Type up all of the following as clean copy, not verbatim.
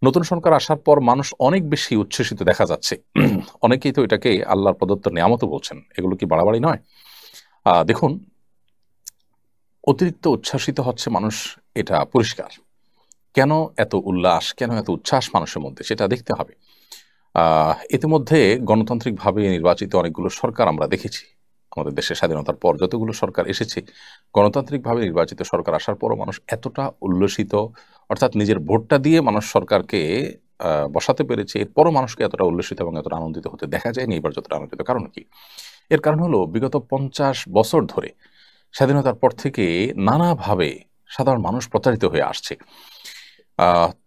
নতুন সরকার আসার পর মানুষ অনেক বেশি উচ্ছ্বসিত দেখা যাচ্ছে। অনেকেই তো এটাকে আল্লাহর প্রদত্ত নেয়ামতও বলছেন। এগুলো কি বাড়াবাড়ি নয়? দেখুন, অতিরিক্ত উচ্ছ্বাসিত হচ্ছে মানুষ, এটা পরিষ্কার। কেন এত উল্লাস, কেন এত উচ্ছ্বাস মানুষের মধ্যে সেটা দেখতে হবে। ইতিমধ্যে গণতান্ত্রিকভাবে নির্বাচিত অনেকগুলো সরকার আমরা দেখেছি। আমাদের দেশের স্বাধীনতার পর যতগুলো সরকার এসেছে, গণতান্ত্রিকভাবে নির্বাচিত সরকার আসার পরও মানুষ এতটা উল্লসিত, অর্থাৎ নিজের ভোটটা দিয়ে মানুষ সরকারকে বসাতে পেরেছে, এরপরও মানুষকে এতটা উল্লসিত এবং এতটা আনন্দিত হতে দেখা যায়নি এবার যতটা আনন্দিত। কারণ কি? এর কারণ হলো বিগত ৫০ বছর ধরে স্বাধীনতার পর থেকে নানাভাবে সাধারণ মানুষ প্রতারিত হয়ে আসছে।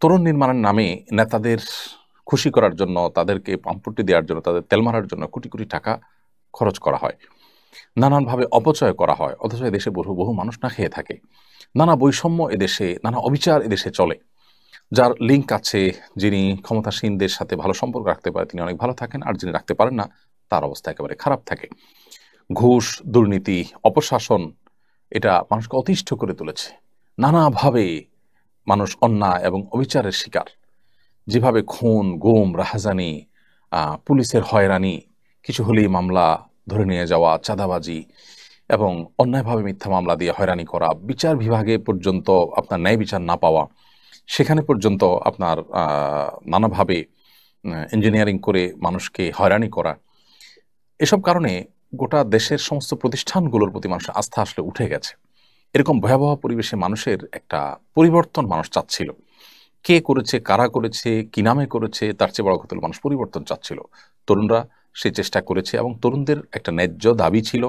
তরুণ নির্মাণের নামে নেতাদের খুশি করার জন্য, তাদেরকে পাম্পটি দেওয়ার জন্য, তাদের তেল মারার জন্য কোটি কোটি টাকা খরচ করা হয়, নানানভাবে অপচয় করা হয়, অথচ এদেশে বহু বহু মানুষ না খেয়ে থাকে। নানা বৈষম্য এদেশে, নানা অবিচার এদেশে চলে। যার লিঙ্ক আছে, যিনি ক্ষমতাসীনদের সাথে ভালো সম্পর্ক রাখতে পারে তিনি অনেক ভালো থাকেন, আর যিনি রাখতে পারেন না তার অবস্থা একেবারে খারাপ থাকে। ঘুষ, দুর্নীতি, অপশাসন এটা মানুষকে অতিষ্ঠ করে তুলেছে। নানাভাবে মানুষ অন্যায় এবং অবিচারের শিকার। যেভাবে খুন, গুম, রাহাজানি, পুলিশের হয়রানি, কিছু হলেই মামলা ধরে নিয়ে যাওয়া, চাঁদাবাজি এবং অন্যায়ভাবে মিথ্যা মামলা দিয়ে হয়রানি করা, বিচার বিভাগে পর্যন্ত আপনার ন্যায় বিচার না পাওয়া, সেখানে পর্যন্ত আপনার নানাভাবে ইঞ্জিনিয়ারিং করে মানুষকে হয়রানি করা। এসব কারণে গোটা দেশের সমস্ত প্রতিষ্ঠানগুলোর প্রতি মানুষের আস্থা আসলে উঠে গেছে। এরকম ভয়াবহ পরিবেশে মানুষের একটা পরিবর্তন মানুষ চাচ্ছিল। কে করেছে, কারা করেছে, কি নামে করেছে, তার চেয়ে বড় কথা হলো মানুষ পরিবর্তন চাচ্ছিল। তরুণরা সেই চেষ্টা করেছে এবং তরুণদের একটা ন্যায্য দাবি ছিল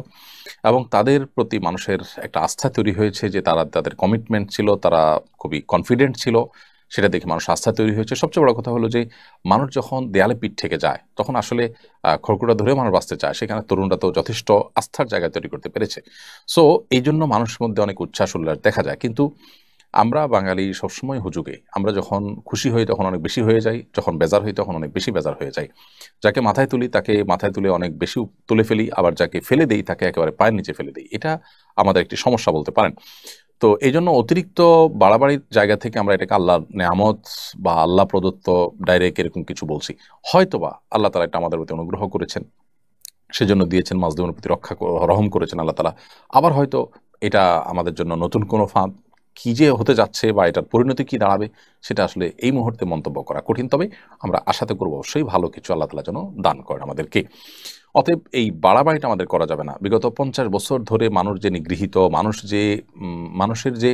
এবং তাদের প্রতি মানুষের একটা আস্থা তৈরি হয়েছে যে তাদের কমিটমেন্ট ছিল, তারা খুবই কনফিডেন্ট ছিল। সেটা দেখে মানুষ আস্থা তৈরি হয়েছে। সবচেয়ে বড় কথা হলো যে মানুষ যখন দেয়ালে পিঠ থেকে যায় তখন আসলে খড়কুটা ধরে মানুষ বাঁচতে চায়, সেখানে তরুণরা তো যথেষ্ট আস্থার জায়গা তৈরি করতে পেরেছে। সো এই জন্য মানুষের মধ্যে অনেক উচ্ছ্বাস উল্লাস দেখা যায়। কিন্তু আমরা বাঙালি সবসময় হুজুগে, আমরা যখন খুশি হই তখন অনেক বেশি হয়ে যাই, যখন বেজার হই তখন অনেক বেশি বেজার হয়ে যাই। যাকে মাথায় তুলি তাকে মাথায় তুলে অনেক বেশি তুলে ফেলি, আবার যাকে ফেলে দেই তাকে একেবারে পায়ের নিচে ফেলে দিই। এটা আমাদের একটি সমস্যা বলতে পারেন। তো এই জন্য অতিরিক্ত বাড়াবাড়ির জায়গা থেকে আমরা এটাকে আল্লাহর নেয়ামত বা আল্লাহ প্রদত্ত ডাইরেক্ট এরকম কিছু বলছি। হয়তোবা আল্লাহ তাআলা এটা আমাদের প্রতি অনুগ্রহ করেছেন, সেজন্য দিয়েছেন, মাজলুমের প্রতি রহম করেছেন আল্লাহ তাআলা। আবার হয়তো এটা আমাদের জন্য নতুন কোনো ফাঁদ। কি যে হতে যাচ্ছে বা এটার পরিণতি কি দাঁড়াবে সেটা আসলে এই মুহূর্তে মন্তব্য করা কঠিন। তবে আমরা আশাতে করব অবশ্যই ভালো কিছু আল্লাহ তাআলা যেন দান করেন আমাদেরকে। অতএব এই বাড়াবাড়িটা আমাদের করা যাবে না। বিগত ৫০ বছর ধরে মানুষ যে নিগৃহীত, মানুষের যে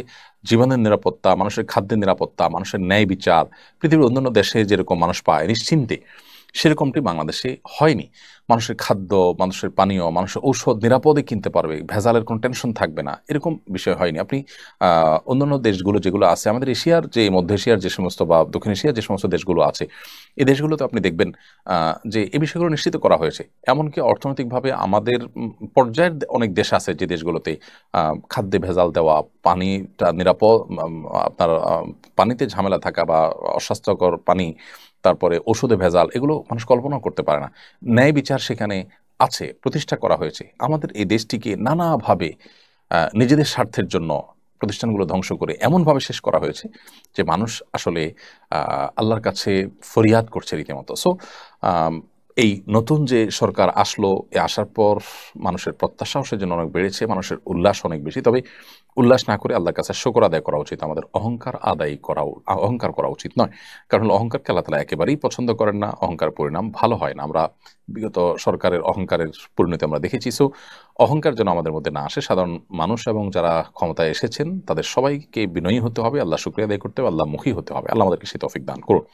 জীবনের নিরাপত্তা, মানুষের খাদ্যের নিরাপত্তা, মানুষের ন্যায় বিচার পৃথিবীর অন্যান্য দেশে যেরকম মানুষ পায় নিশ্চিন্তে, সেরকমটি বাংলাদেশে হয়নি। মানুষের খাদ্য, মানুষের পানীয়, মানুষের ঔষধ নিরাপদে কিনতে পারবে, ভেজালের কোনো টেনশন থাকবে না, এরকম বিষয় হয়নি। আপনি অন্যান্য দেশগুলো যেগুলো আছে, আমাদের এশিয়ার যে মধ্য এশিয়ার যে সমস্ত বা দক্ষিণ এশিয়ার যে সমস্ত দেশগুলো আছে, এই দেশগুলোতে আপনি দেখবেন যে এই বিষয়গুলো নিশ্চিত করা হয়েছে। এমনকি অর্থনৈতিকভাবে আমাদের পর্যায়ের অনেক দেশ আছে যে দেশগুলোতে খাদ্যে ভেজাল দেওয়া, পানিটা নিরাপদ, আপনার পানিতে ঝামেলা থাকা বা অস্বাস্থ্যকর পানি, তারপরে ওষুধে ভেজাল, এগুলো মানুষ কল্পনাও করতে পারে না। ন্যায় বিচার সেখানে আছে, প্রতিষ্ঠা করা হয়েছে। আমাদের এই দেশটিকে নানাভাবে নিজেদের স্বার্থের জন্য প্রতিষ্ঠানগুলো ধ্বংস করে এমনভাবে শেষ করা হয়েছে যে মানুষ আসলে আল্লাহর কাছে ফরিয়াদ করছে রীতিমতো। সো এই নতুন যে সরকার আসলো, এ আসার পর মানুষের প্রত্যাশাও সেজন্য অনেক বেড়েছে, মানুষের উল্লাস অনেক বেশি। তবে উল্লাস না করে আল্লাহর কাছে শুকর আদায় করা উচিত। আমাদের অহংকার করা উচিত নয়। কারণ হলো অহংকারকে আল্লাহ তাআলা একেবারেই পছন্দ করেন না। অহংকার পরিণাম ভালো হয় না। আমরা বিগত সরকারের অহংকারের পরিণতি আমরা দেখেছি। সো অহংকার যেন আমাদের মধ্যে না আসে। সাধারণ মানুষ এবং যারা ক্ষমতায় এসেছেন তাদের সবাইকে বিনয়ী হতে হবে, আল্লাহ শুকরিয়া আদায় করতে হবে, আল্লাহমুখী হতে হবে। আল্লাহ আমাদেরকে সেই তৌফিক দান করুন।